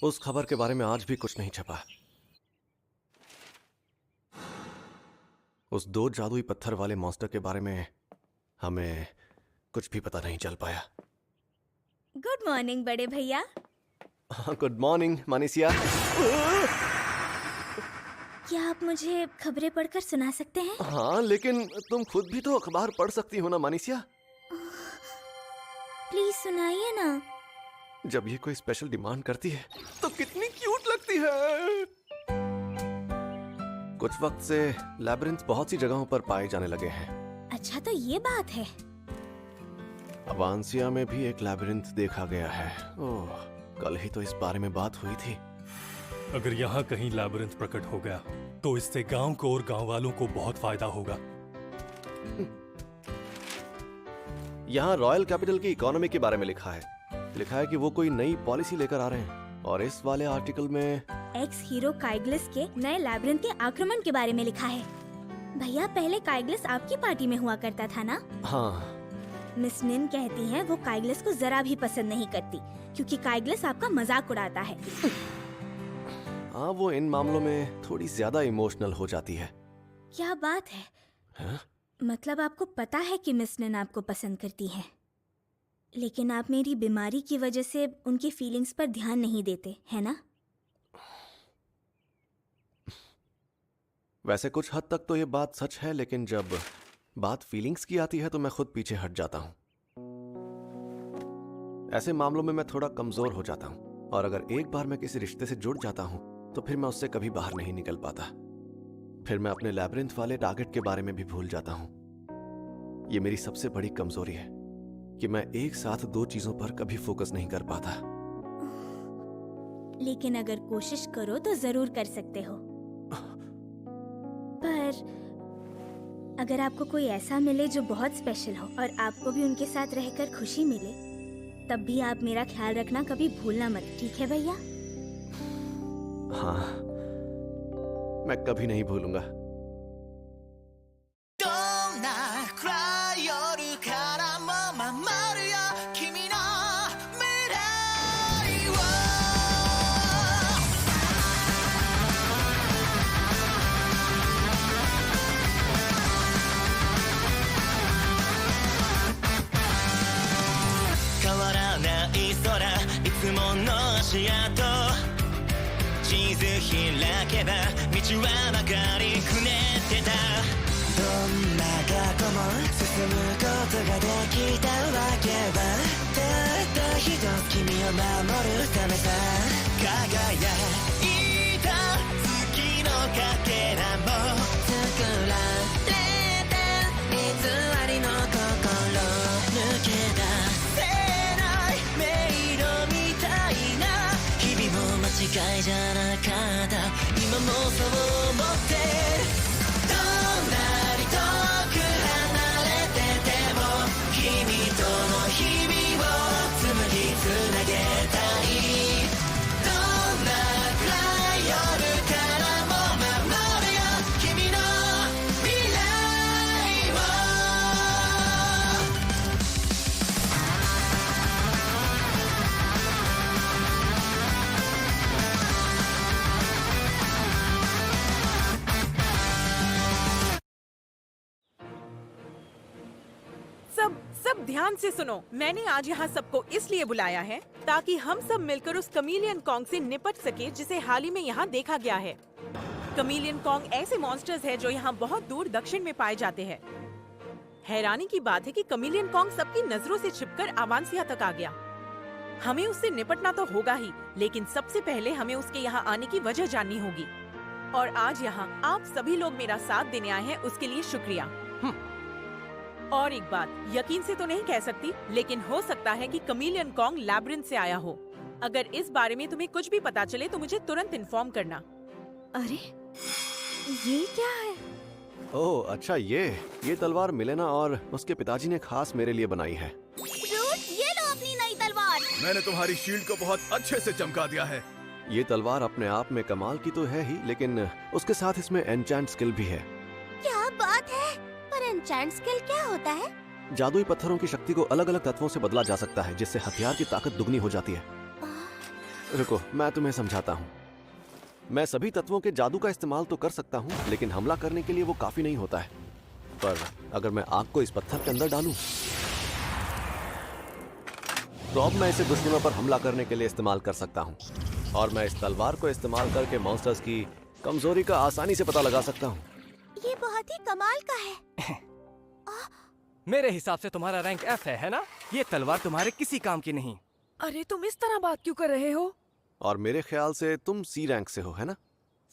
उस खबर के बारे में आज भी कुछ नहीं छपा। उस 2 जादुई पत्थर वाले मॉन्स्टर के बारे में हमें कुछ भी पता नहीं चल पाया। गुड मॉर्निंग बड़े भैया। Good morning Manisiya. क्या आप मुझे खबरें पढ़कर सुना सकते हैं? हाँ, लेकिन तुम खुद भी तो अखबार पढ़ सकती हो ना मानिसिया। प्लीज सुनाइए ना। जब ये कोई स्पेशल डिमांड करती है तो कितनी क्यूट लगती है। कुछ वक्त से लैबिरिंथ बहुत सी जगहों पर पाए जाने लगे हैं। अच्छा, तो ये बात है। अवांसिया में भी एक लैबिरिंथ देखा गया है। ओह, कल ही तो इस बारे में बात हुई थी। अगर यहाँ कहीं लैबिरिंथ प्रकट हो गया तो इससे गांव को और गांव वालों को बहुत फायदा होगा। यहाँ रॉयल कैपिटल की इकोनॉमी के बारे में लिखा है कि वो कोई नई पॉलिसी लेकर आ रहे हैं। और इस वाले आर्टिकल में एक्स हीरो काइग्लिस के नए लैबिरिंथ के आक्रमण के बारे में लिखा है। भैया, पहले काइग्लिस आपकी पार्टी में हुआ करता था ना? हाँ। मिस निन कहती हैं वो काइग्लिस को जरा भी पसंद नहीं करती क्योंकि काइग्लिस आपका मजाक उड़ाता है। हाँ, वो इन मामलों में थोड़ी ज्यादा इमोशनल हो जाती है। क्या बात है? हाँ? मतलब आपको पता है कि मिस निन आपको पसंद करती हैं, लेकिन आप मेरी बीमारी की वजह से उनकी फीलिंग्स पर ध्यान नहीं देते, है ना? वैसे कुछ हद तक तो ये बात सच है, लेकिन जब बात फीलिंग्स की आती है तो मैं खुद पीछे हट जाता हूँ। ऐसे मामलों में मैं थोड़ा कमजोर हो जाता हूँ, और अगर एक बार मैं किसी रिश्ते से जुड़ जाता हूँ तो फिर मैं उससे कभी बाहर नहीं निकल पाता। फिर मैं अपने लैबिरिंथ वाले टारगेट के बारे में भी भूल जाता हूँ। ये मेरी सबसे बड़ी कमजोरी है कि मैं एक साथ 2 चीजों पर कभी फोकस नहीं कर पाता। लेकिन अगर कोशिश करो तो जरूर कर सकते हो। पर अगर आपको कोई ऐसा मिले जो बहुत स्पेशल हो और आपको भी उनके साथ रहकर खुशी मिले, तब भी आप मेरा ख्याल रखना कभी भूलना मत, ठीक है भैया? हाँ, मैं कभी नहीं भूलूंगा।地図開けば道はばかりくねってた。どんな過去も進むことができたわけはたった一つ君を守るためさ。輝いた月のかけらも作られた偽りの心抜け出せない迷路みたいな日々も間違いじゃなかった。今もそう思ってる。どんなに遠く離れてても君との日々を紡ぎつなげたい。どんな暗い夜からも守るよ君の未来を。सब ध्यान से सुनो। मैंने आज यहाँ सबको इसलिए बुलाया है ताकि हम सब मिलकर उस कमीलियन कॉन्ग से निपट सके जिसे हाल ही में यहाँ देखा गया है। कमीलियन कॉन्ग ऐसे मॉन्स्टर्स है जो यहाँ बहुत दूर दक्षिण में पाए जाते हैं। हैरानी की बात है कि कमीलियन कॉन्ग सबकी नजरों से छिपकर अवांसिया तक आ गया। हमें उससे निपटना तो होगा ही, लेकिन सबसे पहले हमें उसके यहाँ आने की वजह जाननी होगी। और आज यहाँ आप सभी लोग मेरा साथ देने आए हैं, उसके लिए शुक्रिया। और एक बात यकीन से तो नहीं कह सकती, लेकिन हो सकता है कि कमीलियन कॉन्ग लैबिरिंथ से आया हो। अगर इस बारे में तुम्हें कुछ भी पता चले तो मुझे तुरंत इन्फॉर्म करना। अरे ये क्या है? ओह अच्छा, ये तलवार मिलेना और उसके पिताजी ने खास मेरे लिए बनाई है। रूट, ये लो अपनी नई तलवार। मैंने तुम्हारी शील्ड को बहुत अच्छे से चमका दिया है। ये तलवार अपने आप में कमाल की तो है ही, लेकिन उसके साथ इसमें एन्चेंट स्किल भी है। क्या बात है? पर एन्चेंट स्किल क्या होता है? जादुई पत्थरों की शक्ति को अलग अलग तत्वों से बदला जा सकता है, जिससे हथियार की ताकत दुगनी हो जाती है। रुको, मैं तुम्हें समझाता हूँ। मैं सभी तत्वों के जादू का इस्तेमाल तो कर सकता हूँ, लेकिन हमला करने के लिए वो काफी नहीं होता है। पर अगर मैं आग को इस पत्थर के अंदर डालूं, तो अब मैं इसे दुश्मनों पर हमला करने के लिए इस्तेमाल कर सकता हूँ। और मैं इस तलवार को इस्तेमाल करके मॉन्स्टर्स की कमजोरी का आसानी से पता लगा सकता हूँ। ये बहुत ही कमाल का है। मेरे हिसाब से तुम्हारा रैंक F है ना? ये तलवार तुम्हारे किसी काम की नहीं। अरे तुम इस तरह बात क्यों कर रहे हो? और मेरे ख्याल से तुम C रैंक से हो, है ना?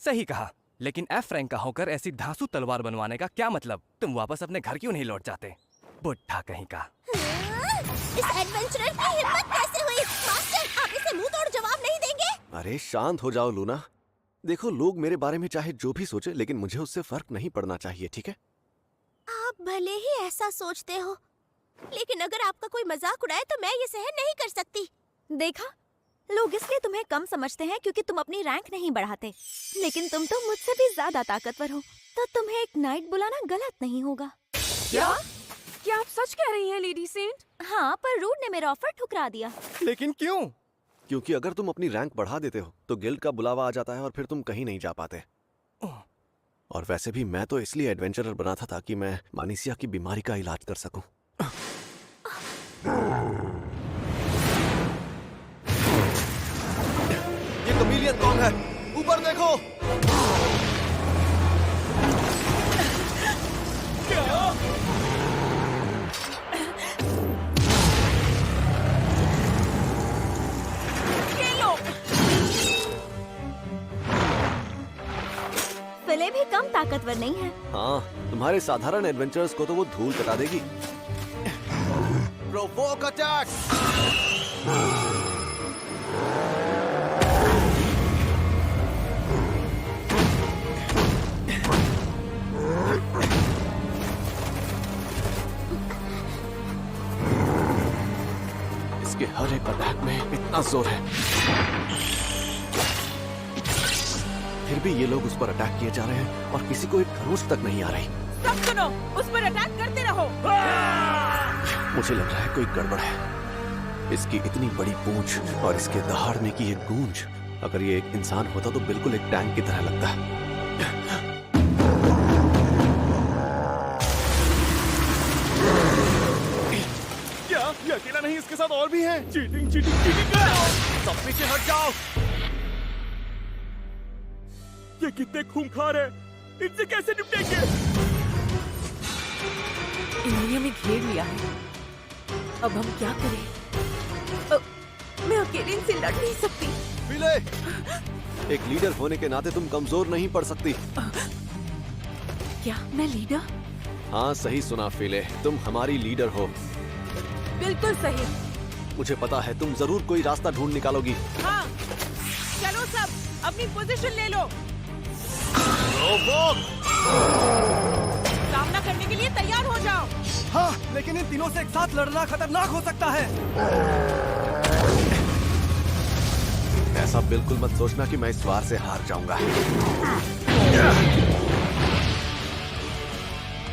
सही कहा, लेकिन F रैंक का होकर ऐसी धांसू तलवार बनवाने का क्या मतलब? तुम वापस अपने घर क्यों नहीं लौट जाते? बुढ़ा कहीं का। इस एडवेंचरर की हिम्मत कैसे हुई? मास्टर, आप इसे मुंह तोड़ जवाब नहीं देंगे? अरे शांत हो जाओ लूना। देखो, लोग मेरे बारे में चाहे जो भी सोचे, लेकिन मुझे उससे फर्क नहीं पड़ना चाहिए, ठीक है? आप भले ही ऐसा सोचते हो, लेकिन अगर आपका कोई मजाक उड़ाए तो मैं ये सहन नहीं कर सकती। देखा, लोग इसलिए तुम्हें कम समझते हैं क्योंकि तुम अपनी रैंक नहीं बढ़ाते, लेकिन तुम तो मुझसे भी ज्यादा ताकतवर हो, तो तुम्हें एक नाइट बुलाना गलत नहीं होगा। क्या आप सच कह रही हैं लेडी सेंट? हाँ, पर रूड ने मेरा ऑफर ठुकरा दिया। लेकिन क्यों? क्योंकि अगर तुम अपनी रैंक बढ़ा देते हो, तो गिल्ड का बुलावा आ जाता है और फिर तुम कहीं नहीं जा पाते। और वैसे भी मैं तो इसलिए एडवेंचरर बना था ताकि मैं मानिसिया की बीमारी का इलाज कर सकूं। ये कमीलियन कौन है? ऊपर देखो। ये लो। फिले भी कम ताकतवर नहीं है। हाँ, तुम्हारे साधारण एडवेंचर्स को तो वो धूल चटा देगी। Provoke attack! इसके हर एक अटैक में इतना जोर है, फिर भी ये लोग उस पर अटैक किए जा रहे हैं और किसी को एक खरोच तक नहीं आ रही। सब सुनो, उस पर अटैक करते रहो। मुझे लग रहा है कोई गड़बड़ है। इसकी इतनी बड़ी पूंछ और इसके दहाड़ने की ये गूंज, अगर ये एक इंसान होता तो बिल्कुल एक टैंक की तरह लगता है। क्या ये अकेला नहीं, इसके साथ और भी है? चीटिंग चीटिंग चीटिंग कर! सब पीछे हट जाओ। ये कितने खूंखार है, इनसे कैसे निपटेंगे? इन्होंने हमें घेर लिया है। अब हम क्या करें? मैं अकेले इनसे लड़ नहीं सकती। पीले, एक लीडर होने के नाते तुम कमजोर नहीं पड़ सकती। क्या मैं लीडर? हाँ, सही सुना फीले, तुम हमारी लीडर हो। बिल्कुल सही। मुझे पता है तुम जरूर कोई रास्ता ढूंढ निकालोगी। हाँ, चलो सब अपनी पोजीशन ले लो। सामना करने के लिए तैयार हो जाओ। हाँ, लेकिन इन तीनों से एक साथ लड़ना खतरनाक हो सकता है। ऐसा बिल्कुल मत सोचना कि मैं इस वार से हार जाऊंगा।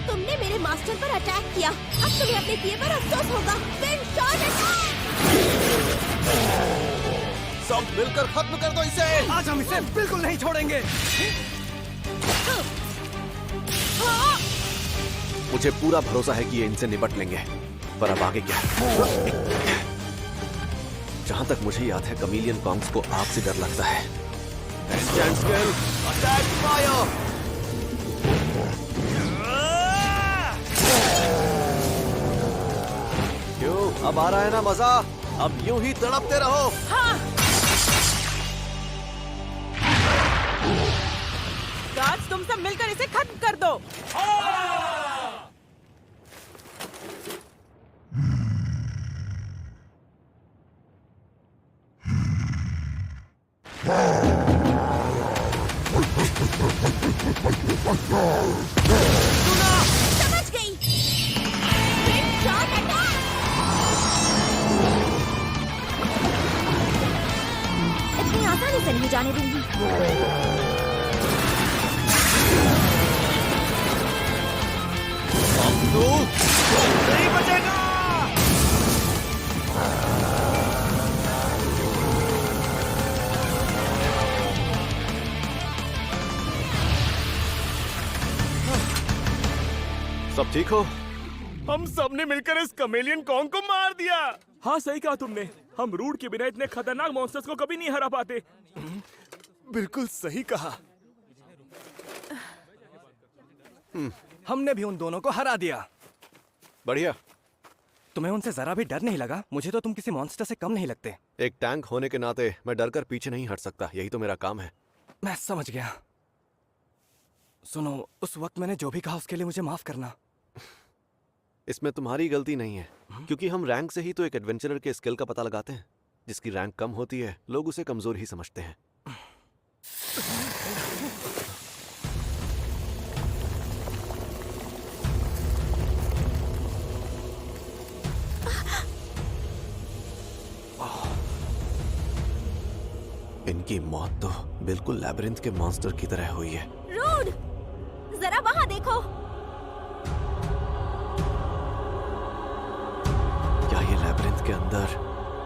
तुमने मेरे मास्टर पर अटैक किया, अब तुम्हें अपने किए पर अफसोस होगा। Wind shot attack! सब मिलकर खत्म कर दो इसे। आज हम इसे बिल्कुल नहीं छोड़ेंगे। मुझे पूरा भरोसा है कि ये इनसे निपट लेंगे, पर अब आगे क्या? जहां तक मुझे याद है, कमीलियन कॉन्ग्स को आग से डर लगता है। Instant skill, attack fire! क्यों, अब आ रहा है ना मजा? अब यूं ही तड़पते रहो। हाँ। गार्ड्स, तुम सब मिलकर इसे खत्म कर दो। समझ गई। Wind shot attack! इतनी आसानी से नहीं जाने दूंगी। नहीं बचेगा। अब ठीक हो? हम सब ने मिलकर इस कमेलियन कॉन्ग को मार दिया। हाँ सही कहा तुमने, हम रूड के बिना इतने खतरनाक मॉन्स्टर्स को कभी नहीं हरा पाते। बिल्कुल सही कहा। हमने भी उन दोनों को हरा दिया। बढ़िया। तुम्हें उनसे जरा भी डर नहीं लगा? मुझे तो तुम किसी मॉन्स्टर से कम नहीं लगते। एक टैंक होने के नाते मैं डर कर पीछे नहीं हट सकता, यही तो मेरा काम है। मैं समझ गया। सुनो, उस वक्त मैंने जो भी कहा उसके लिए मुझे माफ करना। इसमें तुम्हारी गलती नहीं है, क्योंकि हम रैंक से ही तो एक एडवेंचरर के स्किल का पता लगाते हैं। जिसकी रैंक कम होती है लोग उसे कमजोर ही समझते हैं। इनकी मौत तो बिल्कुल लैबिरिंथ के मॉन्स्टर की तरह हुई है। रूड, जरा वहाँ देखो। क्या ये लैबिरिंथ के अंदर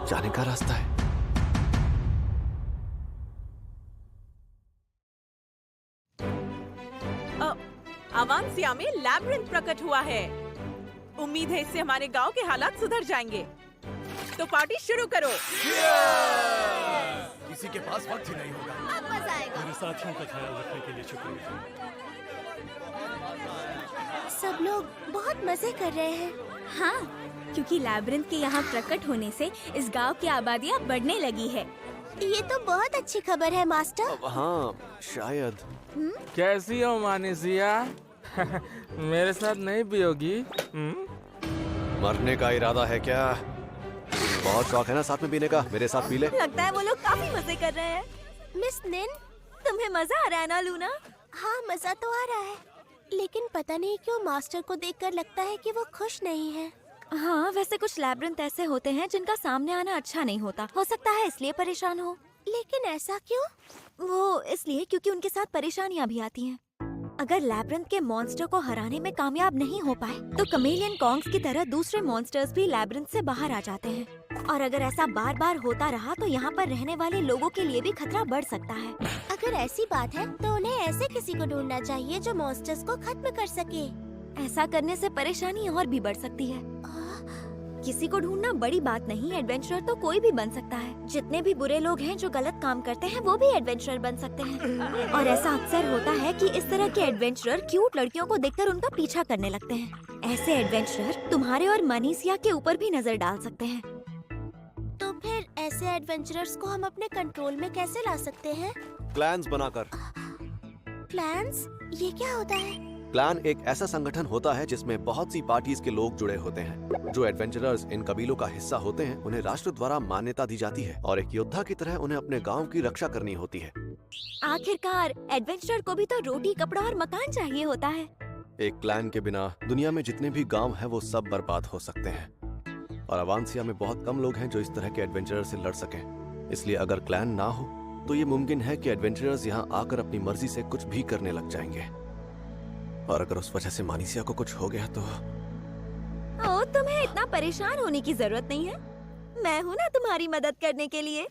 जाने का रास्ता है? अवांसिया में लैब्रिंथ प्रकट हुआ है। उम्मीद है इससे हमारे गांव के हालात सुधर जाएंगे। तो पार्टी शुरू करो। किसी के पास वक्त ही नहीं होगा। अब मजा आएगा। मेरे साथियों का ख्याल रखने के लिए शुक्रिया। सब लोग बहुत मजे कर रहे हैं। हाँ, क्योंकि लैब्रिंथ के यहाँ प्रकट होने से इस गांव की आबादियाँ बढ़ने लगी है। ये तो बहुत अच्छी खबर है मास्टर। हाँ शायद। कैसी हो मानिसिया? मेरे साथ नहीं पियोगी? मरने का इरादा है क्या? बहुत शौक है ना साथ में पीने का, मेरे साथ पी ले। लगता है वो लोग काफी मजे कर रहे हैं। मिस निन, तुम्हें मजा आ रहा है ना लूना? हाँ मजा तो आ रहा है, लेकिन पता नहीं क्यों मास्टर को देखकर लगता है कि वो खुश नहीं है। हाँ, वैसे कुछ लैब्रिंथ ऐसे होते हैं जिनका सामने आना अच्छा नहीं होता। हो सकता है इसलिए परेशान हो। लेकिन ऐसा क्यों? वो इसलिए क्योंकि उनके साथ परेशानियाँ भी आती हैं। अगर लैब्रिंथ के मॉन्स्टर को हराने में कामयाब नहीं हो पाए तो कमेलियन कॉन्ग्स की तरह दूसरे मॉन्स्टर्स भी लैब्रिंथ से बाहर आ जाते हैं। और अगर ऐसा बार बार होता रहा तो यहाँ पर रहने वाले लोगों के लिए भी खतरा बढ़ सकता है। अगर ऐसी बात है तो उन्हें ऐसे किसी को ढूंढना चाहिए जो मॉन्स्टर्स को खत्म कर सके। ऐसा करने से परेशानी और भी बढ़ सकती है। किसी को ढूंढना बड़ी बात नहीं, एडवेंचरर तो कोई भी बन सकता है। जितने भी बुरे लोग हैं जो गलत काम करते हैं वो भी एडवेंचरर बन सकते हैं। और ऐसा अक्सर होता है कि इस तरह के एडवेंचरर क्यूट लड़कियों को देखकर उनका पीछा करने लगते हैं। ऐसे एडवेंचरर तुम्हारे और मनीषिया के ऊपर भी नजर डाल सकते हैं। तो फिर ऐसे एडवेंचरर्स को हम अपने कंट्रोल में कैसे ला सकते हैं? क्लैन्स बनाकर। प्लान्स? ये क्या होता है? क्लैन एक ऐसा संगठन होता है जिसमें बहुत सी पार्टीज के लोग जुड़े होते हैं। जो एडवेंचरर्स इन कबीलों का हिस्सा होते हैं उन्हें राष्ट्र द्वारा मान्यता दी जाती है और एक योद्धा की तरह उन्हें अपने गांव की रक्षा करनी होती है। आखिरकार एडवेंचरर को भी तो रोटी, कपड़ा और मकान चाहिए होता है। एक क्लैन के बिना दुनिया में जितने भी गांव हैं वो सब बर्बाद हो सकते हैं और अवांसिया में बहुत कम लोग हैं जो इस तरह के एडवेंचरर से लड़ सकें। इसलिए अगर क्लैन ना हो तो ये मुमकिन है कि एडवेंचरर्स यहाँ आकर अपनी मर्जी से कुछ भी करने लग जाएंगे। और अगर उस वजह से मानिसिया को कुछ हो गया तो ओ, तुम्हें इतना परेशान होने की जरूरत नहीं है। मैं हूँ ना तुम्हारी मदद करने के लिए।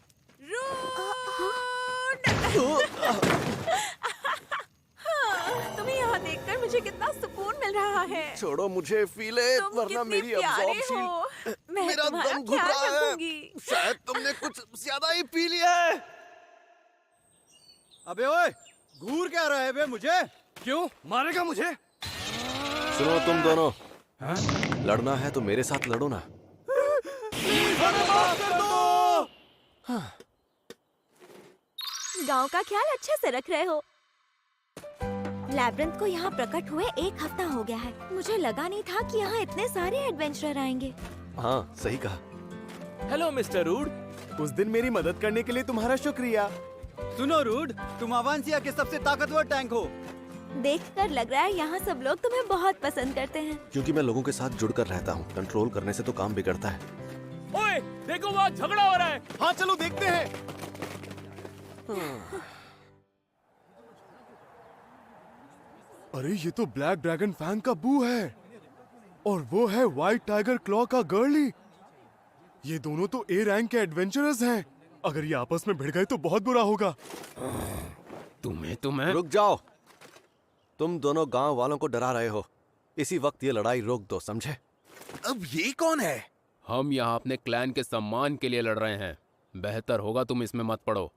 तुम्हें यहाँ देखकर मुझे कितना सुकून मिल रहा है। छोड़ो मुझे फीले, तुम वरना कितने मेरी प्यारे अब्जॉर्प्शन हो। मैं मेरा तुम्हारा दम घुट ख्याल रहा है। रखूंगी। शायद तुमने कुछ ज्यादा ही पी लिया है। अबे ओए, घूर क्या रहा है बे मुझे? क्यों मारेगा मुझे? सुनो तुम दोनों, लड़ना है तो मेरे साथ लड़ो ना। गांव का ख्याल अच्छे से रख रहे हो। लैब्रिंथ को यहाँ प्रकट हुए 1 हफ्ता हो गया है। मुझे लगा नहीं था कि यहाँ इतने सारे एडवेंचरर आएंगे। हाँ सही कहा। हेलो मिस्टर रूड, उस दिन मेरी मदद करने के लिए तुम्हारा शुक्रिया। सुनो रूड, तुम अवांसिया के सबसे ताकतवर टैंक हो। देखकर लग रहा है यहाँ सब लोग तुम्हें बहुत पसंद करते हैं। क्योंकि मैं लोगों के साथ जुड़कर रहता हूँ। कंट्रोल करने से तो काम बिगड़ता है। ओए, देखो वहाँ झगड़ा हो रहा है। हाँ चलो देखते हैं। अरे ये तो ब्लैक ड्रैगन फैंग का बू है और वो है व्हाइट टाइगर क्लॉ का गर्ली। ये दोनों तो ए रैंक के एडवेंचरर्स हैं। अगर ये आपस में भिड़ गए तो बहुत बुरा होगा। तुम्हें रुक जाओ, तुम दोनों गांव वालों को डरा रहे हो। इसी वक्त ये लड़ाई रोक दो, समझे? अब ये कौन है? हम यहाँ अपने क्लैन के सम्मान के लिए लड़ रहे हैं। बेहतर होगा तुम इसमें मत पड़ो।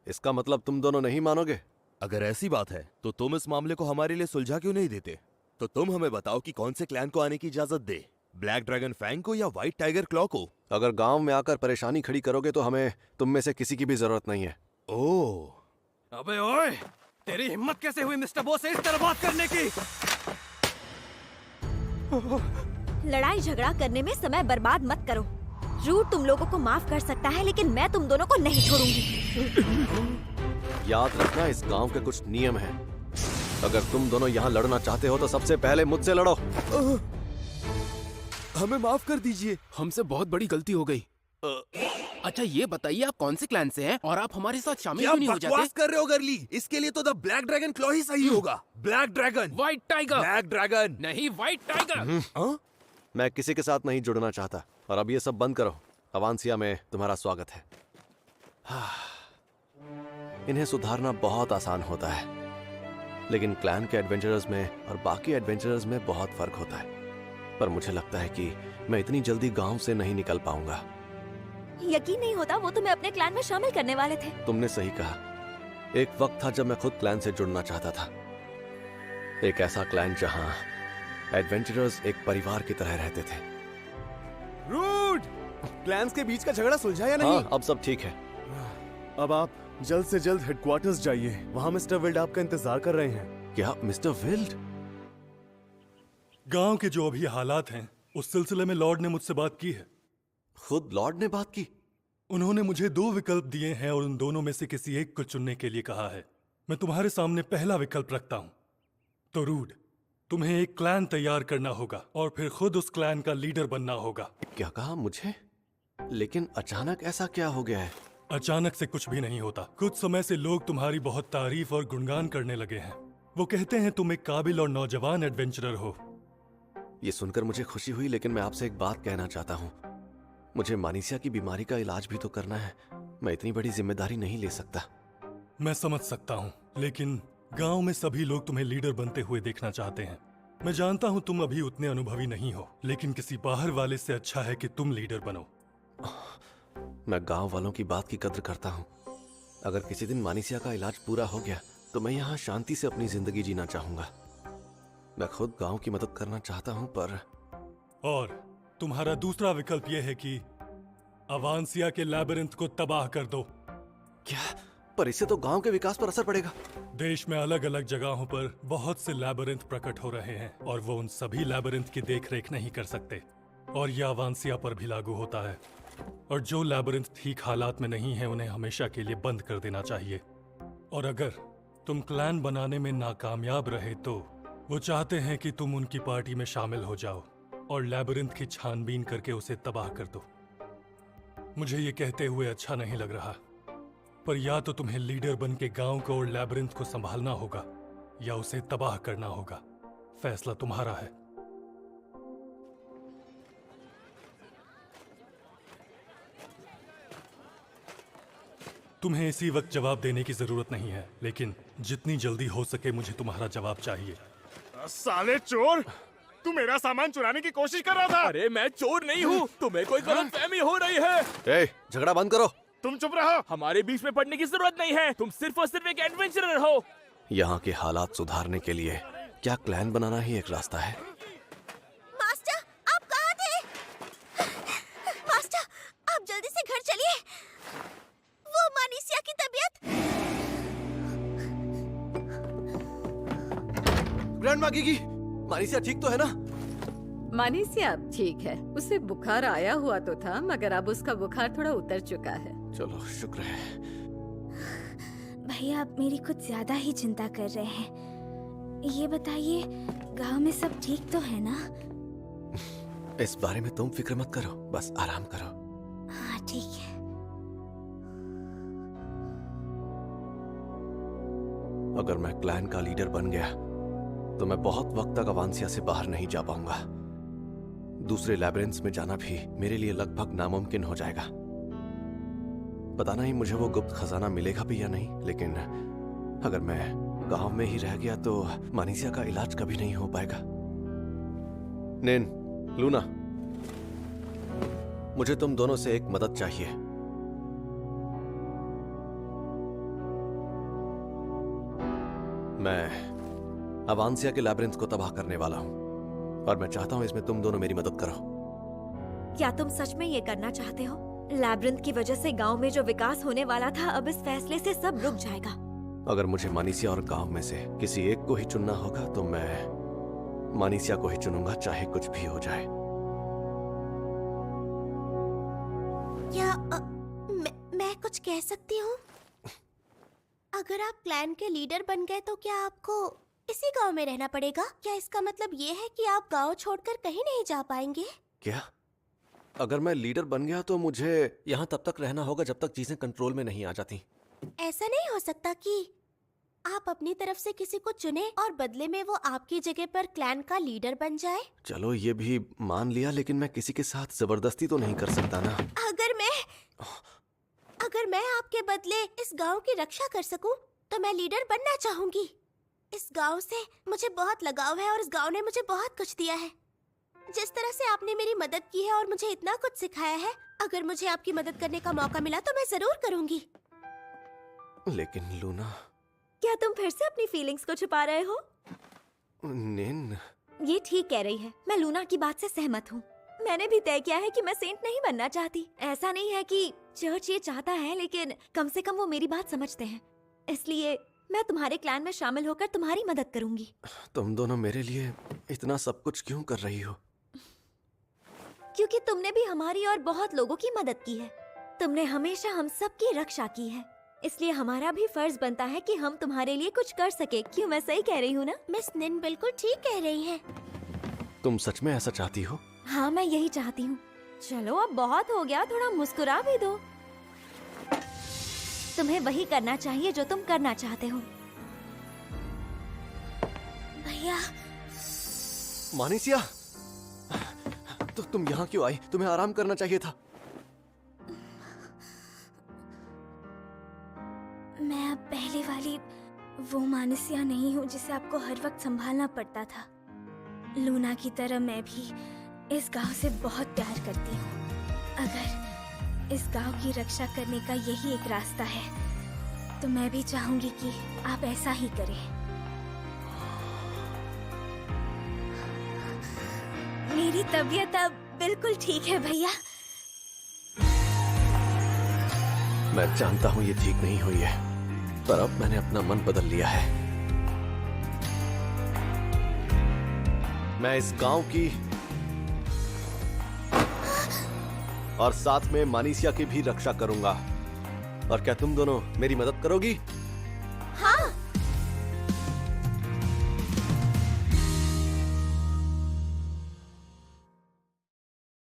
इसका मतलब तुम दोनों नहीं मानोगे? अगर ऐसी बात है तो तुम इस मामले को हमारे लिए सुलझा क्यों नहीं देते? तो तुम हमें बताओ कि कौन से क्लैन को आने की इजाजत दे, ब्लैक ड्रैगन फैंग को या व्हाइट टाइगर क्लॉ को? अगर गांव में आकर परेशानी खड़ी करोगे तो हमें तुम में से किसी की भी जरूरत नहीं है। ओह, अबे ओए, तेरी हिम्मत कैसे हुई मिस्टर बॉस से इस तरह बात करने की? लड़ाई झगड़ा करने में समय बर्बाद मत करो। रूड तुम लोगों को माफ कर सकता है, लेकिन मैं तुम दोनों को नहीं छोड़ूंगी। याद रखना, इस गांव के कुछ नियम हैं। अगर तुम दोनों यहाँ लड़ना चाहते हो तो सबसे पहले मुझसे लड़ो। हमें माफ कर दीजिए, हमसे बहुत बड़ी गलती हो गई। अच्छा ये बताइए आप कौन से क्लैन से हैं और आप हमारे साथ शामिल क्यों नहीं हो जाते? बकवास कर रहे हो गर्ली? इसके लिए तो द ब्लैक ड्रैगन क्लॉ ही सही होगा। Black dragon, white tiger, black dragon नहीं व्हाइट टाइगर। मैं किसी के साथ नहीं जुड़ना चाहता, और अब ये सब बंद करो। अवांसिया में तुम्हारा स्वागत है। इन्हें सुधारना बहुत आसान होता है, लेकिन क्लैन के एडवेंचरर्स में और बाकी एडवेंचरर्स में बहुत फर्क होता है। पर मुझे लगता है कि मैं इतनी जल्दी गांव से नहीं निकल पाऊंगा। यकीन नहीं होता वो तुम्हें अपने क्लैन में शामिल करने वाले थे। तुमने सही कहा। एक वक्त था जब मैं खुद क्लैन से जुड़ना चाहता था। एक ऐसा क्लैन जहां एडवेंचरर्स एक परिवार की तरह रहते थे। रूड, क्लैंस के बीच का झगड़ा सुलझा या नहीं? हाँ, अब सब ठीक है। अब आप जल्द से जल्द हेडक्वार्टर्स जाइए, वहाँ मिस्टर विल्ड आपका इंतजार कर रहे हैं। क्या मिस्टर विल्ड? गांव के जो अभी हालात हैं उस सिलसिले में लॉर्ड ने मुझसे बात की है। खुद लॉर्ड ने बात की? उन्होंने मुझे 2 विकल्प दिए हैं और उन दोनों में से किसी एक को चुनने के लिए कहा है। मैं तुम्हारे सामने पहला विकल्प रखता हूं। तो रूड, तुम्हें एक क्लैन तैयार करना होगा और फिर खुद उस क्लैन का लीडर बनना होगा। क्या कहा मुझे? लेकिन अचानक ऐसा क्या हो गया है? अचानक से कुछ भी नहीं होता। कुछ समय से लोग तुम्हारी बहुत तारीफ और गुणगान करने लगे हैं। वो कहते हैं तुम एक काबिल और नौजवान एडवेंचरर हो। ये सुनकर मुझे खुशी हुई, लेकिन मैं आपसे एक बात कहना चाहता हूँ। मुझे मानिसिया की बीमारी का इलाज भी तो करना है। मैं इतनी बड़ी जिम्मेदारी नहीं ले सकता। मैं समझ सकता हूँ, लेकिन गांव में सभी लोग तुम्हें लीडर बनते हुए देखना चाहते हैं। मैं जानता हूँ तुम अभी उतने अनुभवी नहीं हो, लेकिन किसी बाहर वाले से अच्छा है कि तुम लीडर बनो। मैं गांव वालों की बात की कद्र करता हूँ। अगर किसी दिन मानिसिया का इलाज पूरा हो गया तो मैं यहाँ शांति से अपनी जिंदगी जीना चाहूंगा। मैं खुद गांव की मदद करना चाहता हूँ, पर और तुम्हारा दूसरा विकल्प यह है कि अवांसिया के लैबिरिंथ को तबाह कर दो। क्या? पर इससे तो गांव के विकास पर असर पड़ेगा। देश में अलग अलग जगहों पर बहुत से लैबिरिंथ प्रकट हो रहे हैं और वो उन सभी लैबिरिंथ की देखरेख नहीं कर सकते, और यह अवांसिया पर भी लागू होता है। और जो लैबिरिंथ ठीक हालात में नहीं है उन्हें हमेशा के लिए बंद कर देना चाहिए। और अगर तुम क्लैन बनाने में नाकामयाब रहे तो वो चाहते हैं कि तुम उनकी पार्टी में शामिल हो जाओ और लैबिरिंथ की छानबीन करके उसे तबाह कर दो। मुझे ये कहते हुए अच्छा नहीं लग रहा, पर या तो तुम्हें लीडर बन के गांव को और लैबिरिंथ को संभालना होगा या उसे तबाह करना होगा। फैसला तुम्हारा है। तुम्हें इसी वक्त जवाब देने की जरूरत नहीं है, लेकिन जितनी जल्दी हो सके मुझे तुम्हारा जवाब चाहिए। साले चोर, तू मेरा सामान चुराने की कोशिश कर रहा था। अरे मैं चोर नहीं हूँ, तुम्हें कोई गलतफहमी हो रही है। ए, झगड़ा बंद करो। तुम चुप रहो। हमारे बीच में पड़ने की जरूरत नहीं है। तुम सिर्फ और सिर्फ एक एडवेंचरर हो। यहाँ के हालात सुधारने के लिए क्या क्लैन बनाना ही एक रास्ता है? मास्टर, आप कहाँ थे? मास्टर, आप जल्दी से घर चलिए। वो मानिसिया की तबीयत। ग्रैंडमा गिगी, मानिसिया ठीक तो है ना? मानिसिया अब ठीक है। उसे बुखार आया हुआ तो था, मगर अब उसका बुखार थोड़ा उतर चुका है। चलो शुक्र है। भैया आप मेरी कुछ ज्यादा ही चिंता कर रहे हैं। ये बताइए, गांव में सब ठीक तो है ना? इस बारे में तुम फिक्र मत करो, बस आराम करो। हाँ ठीक है। अगर मैं क्लैन का लीडर बन गया तो मैं बहुत वक्त तक अवांसिया से बाहर नहीं जा पाऊंगा। दूसरे लैबिरिंथ्स में जाना भी मेरे लिए लगभग नामुमकिन हो जाएगा। पता नहीं मुझे वो गुप्त खजाना मिलेगा भी या नहीं, लेकिन अगर मैं गांव में ही रह गया तो मानिसिया का इलाज कभी नहीं हो पाएगा। नेन, लूना, मुझे तुम दोनों से एक मदद चाहिए। मैं अवांसिया के लैब्रिंथ को तबाह करने वाला हूं और मैं चाहता हूं इसमें तुम दोनों मेरी मदद करो। क्या तुम सच में ये करना चाहते हो? लैब्रिंथ की वजह से गांव में जो विकास होने वाला था, अब इस फैसले से सब रुक जाएगा। अगर मुझे मानीसिया और गांव में से किसी एक को ही चुनना होगा तो मैं मानीसिया को ही चुनूंगा, चाहे कुछ भी हो जाए। क्या मैं कुछ कह सकती हूँ? अगर आप क्लैन के लीडर बन गए तो क्या आपको इसी गांव में रहना पड़ेगा? क्या इसका मतलब ये है कि आप गांव छोड़कर कहीं नहीं जा पाएंगे? क्या? अगर मैं लीडर बन गया तो मुझे यहाँ तब तक रहना होगा जब तक चीजें कंट्रोल में नहीं आ जाती। ऐसा नहीं हो सकता कि आप अपनी तरफ से किसी को चुने और बदले में वो आपकी जगह पर क्लैन का लीडर बन जाए। चलो ये भी मान लिया, लेकिन मैं किसी के साथ जबरदस्ती तो नहीं कर सकता ना। अगर मैं आपके बदले इस गांव की रक्षा कर सकूं, तो मैं लीडर बनना चाहूंगी। इस गांव से मुझे बहुत लगाव है और इस गांव ने मुझे बहुत कुछ दिया है। जिस तरह से आपने मेरी मदद की है और मुझे इतना कुछ सिखाया है, अगर मुझे आपकी मदद करने का मौका मिला तो मैं जरूर करूंगी। लेकिन लूना, क्या तुम फिर से अपनी फीलिंग्स को छुपा रहे हो? नेन, ये ठीक कह रही है। मैं लूना की बात से सहमत हूँ। मैंने भी तय किया है कि मैं सेंट नहीं बनना चाहती। ऐसा नहीं है कि चर्च ये चाहता है, लेकिन कम से कम वो मेरी बात समझते हैं। इसलिए मैं तुम्हारे क्लैन में शामिल होकर तुम्हारी मदद करूंगी। तुम दोनों मेरे लिए इतना सब कुछ क्यों कर रही हो? क्योंकि तुमने भी हमारी और बहुत लोगों की मदद की है। तुमने हमेशा हम सब की रक्षा की है, इसलिए हमारा भी फर्ज बनता है कि हम तुम्हारे लिए कुछ कर सके। क्यों मैं सही कह रही हूँ ना? मिस निन बिल्कुल ठीक कह रही है। तुम सच में ऐसा चाहती हो? हाँ, मैं यही चाहती हूँ। चलो अब बहुत हो गया, थोड़ा मुस्कुरा भी दो। तुम्हें वही करना चाहिए जो तुम करना चाहते हो। भैया। मानीसिया, तो तुम यहाँ क्यों आई? तुम्हें आराम करना चाहिए था। मैं अब पहले वाली वो मानीसिया नहीं हूँ जिसे आपको हर वक्त संभालना पड़ता था। लूना की तरह मैं भी इस गांव से बहुत प्यार करती हूँ। अगर इस गांव की रक्षा करने का यही एक रास्ता है, तो मैं भी चाहूंगी कि आप ऐसा ही करें। मेरी तबीयत अब बिल्कुल ठीक है भैया। मैं जानता हूँ ये ठीक नहीं हुई है, पर अब मैंने अपना मन बदल लिया है। मैं इस गांव की और साथ में मानीसिया की भी रक्षा करूंगा। और क्या तुम दोनों मेरी मदद करोगी?